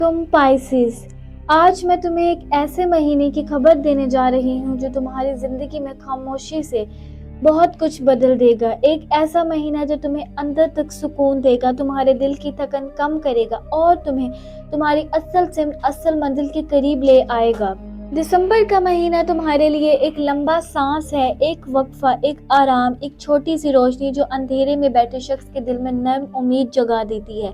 तुम पाइसेस, आज मैं तुम्हें एक ऐसे महीने की खबर देने जा रही हूँ जो तुम्हारी जिंदगी में खामोशी से बहुत कुछ बदल देगा। एक ऐसा महीना जो तुम्हें अंदर तक सुकून देगा, तुम्हारे दिल की थकन कम करेगा और तुम्हें तुम्हारी असल मंजिल के करीब ले आएगा। दिसंबर का महीना तुम्हारे लिए एक लंबा सांस है, एक वक्फा, एक आराम, एक छोटी सी रोशनी जो अंधेरे में बैठे शख्स के दिल में नर्म उम्मीद जगा देती है।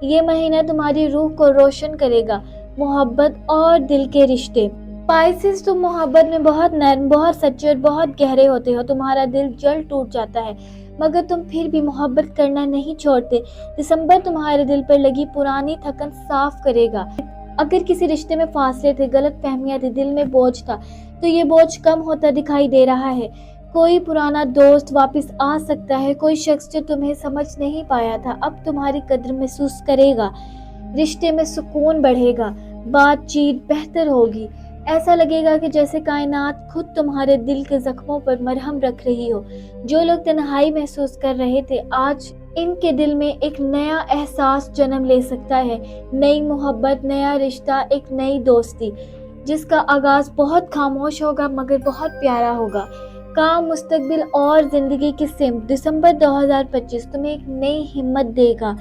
ये महीना तुम्हारी रूह को रोशन करेगा, मोहब्बत और दिल के रिश्ते। पाइसेस, तुम मोहब्बत में बहुत नर्म, बहुत सच्चे और बहुत गहरे होते हो। तुम्हारा दिल जल्द टूट जाता है मगर तुम फिर भी मोहब्बत करना नहीं छोड़ते। दिसंबर तुम्हारे दिल पर लगी पुरानी थकन साफ करेगा। अगर किसी रिश्ते में फासले थे, गलत फहमियां थी, दिल में बोझ था, तो ये बोझ कम होता दिखाई दे रहा है। कोई पुराना दोस्त वापस आ सकता है, कोई शख्स जो तुम्हें समझ नहीं पाया था अब तुम्हारी कद्र महसूस करेगा। रिश्ते में सुकून बढ़ेगा, बातचीत बेहतर होगी। ऐसा लगेगा कि जैसे कायनात खुद तुम्हारे दिल के जख्मों पर मरहम रख रही हो। जो लोग तन्हाई महसूस कर रहे थे, आज इनके दिल में एक नया एहसास जन्म ले सकता है। नई मोहब्बत, नया रिश्ता, एक नई दोस्ती जिसका आगाज बहुत खामोश होगा मगर बहुत प्यारा होगा। काम, मुस्तकबिल और जिंदगी की सिमत। दिसंबर 2025 तुम्हें एक नई हिम्मत देगा।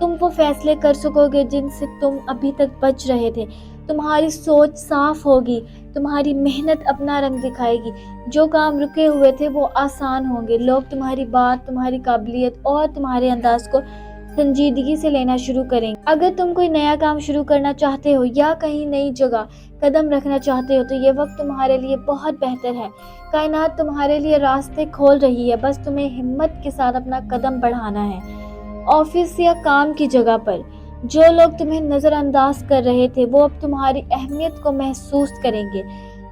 तुम वो फैसले कर सकोगे जिनसे तुम अभी तक बच रहे थे। तुम्हारी सोच साफ होगी, तुम्हारी मेहनत अपना रंग दिखाएगी। जो काम रुके हुए थे वो आसान होंगे। लोग तुम्हारी बात, तुम्हारी काबिलियत और तुम्हारे अंदाज को संजीदगी से लेना शुरू करेंगे। अगर तुम कोई नया काम शुरू करना चाहते हो या कहीं नई जगह कदम रखना चाहते हो तो ये वक्त तुम्हारे लिए बहुत बेहतर है। कायनात तुम्हारे लिए रास्ते खोल रही है, बस तुम्हें हिम्मत के साथ अपना कदम बढ़ाना है। ऑफिस या काम की जगह पर जो लोग तुम्हें नजरअंदाज कर रहे थे वो अब तुम्हारी अहमियत को महसूस करेंगे।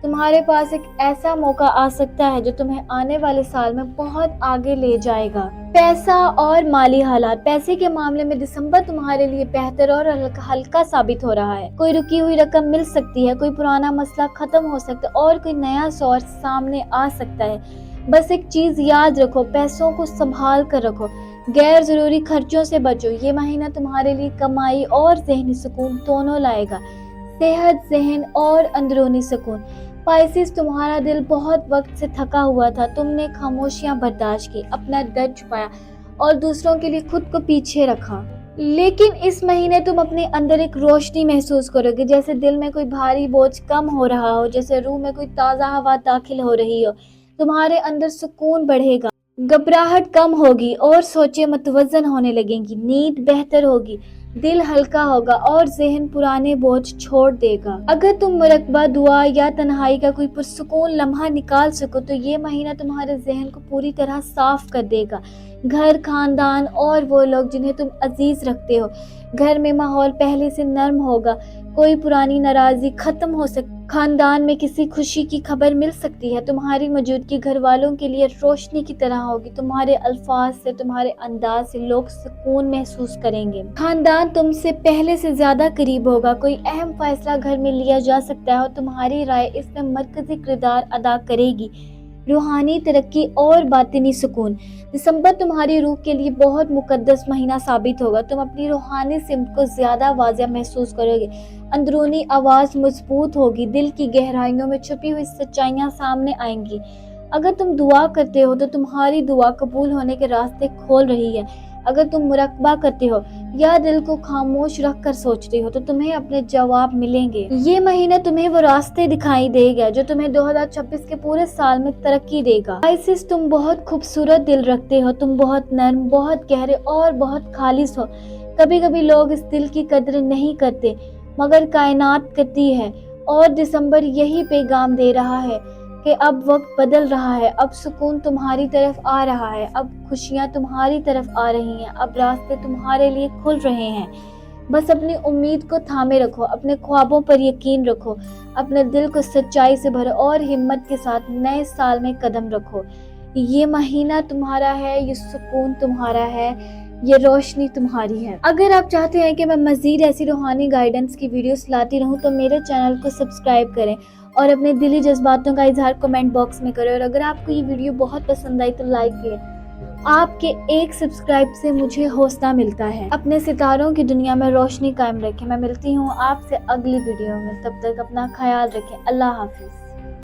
तुम्हारे पास एक ऐसा मौका आ सकता है जो तुम्हें आने वाले साल में बहुत आगे ले जाएगा। पैसा और माली हालात। पैसे के मामले में दिसंबर तुम्हारे लिए बेहतर और हल्का साबित हो रहा है। कोई रुकी हुई रकम मिल सकती है, कोई पुराना मसला खत्म हो सकता है और कोई नया सोर्स सामने आ सकता है। बस एक चीज याद रखो, पैसों को संभाल कर रखो, गैर जरूरी खर्चों से बचो। ये महीना तुम्हारे लिए कमाई और ज़हनी सुकून दोनों लाएगा। सेहत, ज़हन और अंदरूनी सुकून। पाइसेस, तुम्हारा दिल बहुत वक्त से थका हुआ था। तुमने खामोशियां बर्दाश्त की, अपना दर्द छुपाया और दूसरों के लिए खुद को पीछे रखा। लेकिन इस महीने तुम अपने अंदर एक रोशनी महसूस करोगे, जैसे दिल में कोई भारी बोझ कम हो रहा हो, जैसे रूह में कोई ताज़ा हवा दाखिल हो रही हो। तुम्हारे अंदर सुकून बढ़ेगा, घबराहट कम होगी और सोचें मुतवज़्ज़न होने लगेंगी। नींद बेहतर होगी, दिल हल्का होगा और ज़हन पुराने बोझ छोड़ देगा। अगर तुम मुराक़बा, दुआ या तन्हाई का कोई पुरसुकून लम्हा निकाल सको तो ये महीना तुम्हारे ज़हन को पूरी तरह साफ कर देगा। घर, खानदान और वो लोग जिन्हें तुम अजीज रखते हो। घर में माहौल पहले से नर्म होगा, कोई पुरानी नाराज़गी खत्म हो सकती। खानदान में किसी खुशी की खबर मिल सकती है। तुम्हारी मौजूदगी घर वालों के लिए रोशनी की तरह होगी। तुम्हारे अल्फाज से, तुम्हारे अंदाज से लोग सुकून महसूस करेंगे। खानदान तुमसे पहले से ज्यादा करीब होगा। कोई अहम फैसला घर में लिया जा सकता है और तुम्हारी राय इसमें मरकजी किरदार अदा करेगी। रूहानी तरक्की और बातिनी सुकून। दिसंबर तुम्हारी रूह के लिए बहुत मुकद्दस महीना साबित होगा। तुम अपनी रूहानी सिमत को ज्यादा वाज़ेह महसूस करोगे। अंदरूनी आवाज़ मजबूत होगी, दिल की गहराइयों में छुपी हुई सच्चाइयाँ सामने आएंगी। अगर तुम दुआ करते हो तो तुम्हारी दुआ कबूल होने के रास्ते खोल रही है। अगर तुम मुराक़बा करते हो या दिल को खामोश रख कर सोचते हो तो तुम्हें अपने जवाब मिलेंगे। ये महीना तुम्हें वो रास्ते दिखाई देगा जो तुम्हें 2026 के पूरे साल में तरक्की देगा। पाइसेस, तुम बहुत खूबसूरत दिल रखते हो। तुम बहुत नर्म, बहुत गहरे और बहुत खालिस हो। कभी कभी लोग इस दिल की कदर नहीं करते मगर कायनात करती है और दिसंबर यही पैगाम दे रहा है कि अब वक्त बदल रहा है, अब सुकून तुम्हारी तरफ आ रहा है, अब खुशियाँ तुम्हारी तरफ आ रही हैं, अब रास्ते तुम्हारे लिए खुल रहे हैं। बस अपनी उम्मीद को थामे रखो, अपने ख्वाबों पर यकीन रखो, अपने दिल को सच्चाई से भरो और हिम्मत के साथ नए साल में कदम रखो। ये महीना तुम्हारा है, ये सुकून तुम्हारा है, ये रोशनी तुम्हारी है। अगर आप चाहते हैं कि मैं मज़ीद ऐसी रूहानी गाइडेंस की वीडियोस लाती रहूं तो मेरे चैनल को सब्सक्राइब करें और अपने दिली जज्बातों का इजहार कमेंट बॉक्स में करें। और अगर आपको ये वीडियो बहुत पसंद आई तो लाइक करें। آپ کے ایک سبسکرائب سے مجھے حوصلہ ملتا ہے۔ اپنے ستاروں کی دنیا میں روشنی قائم رکھیں۔ میں ملتی ہوں آپ سے اگلی ویڈیو میں، تب تک اپنا خیال رکھیں۔ اللہ حافظ۔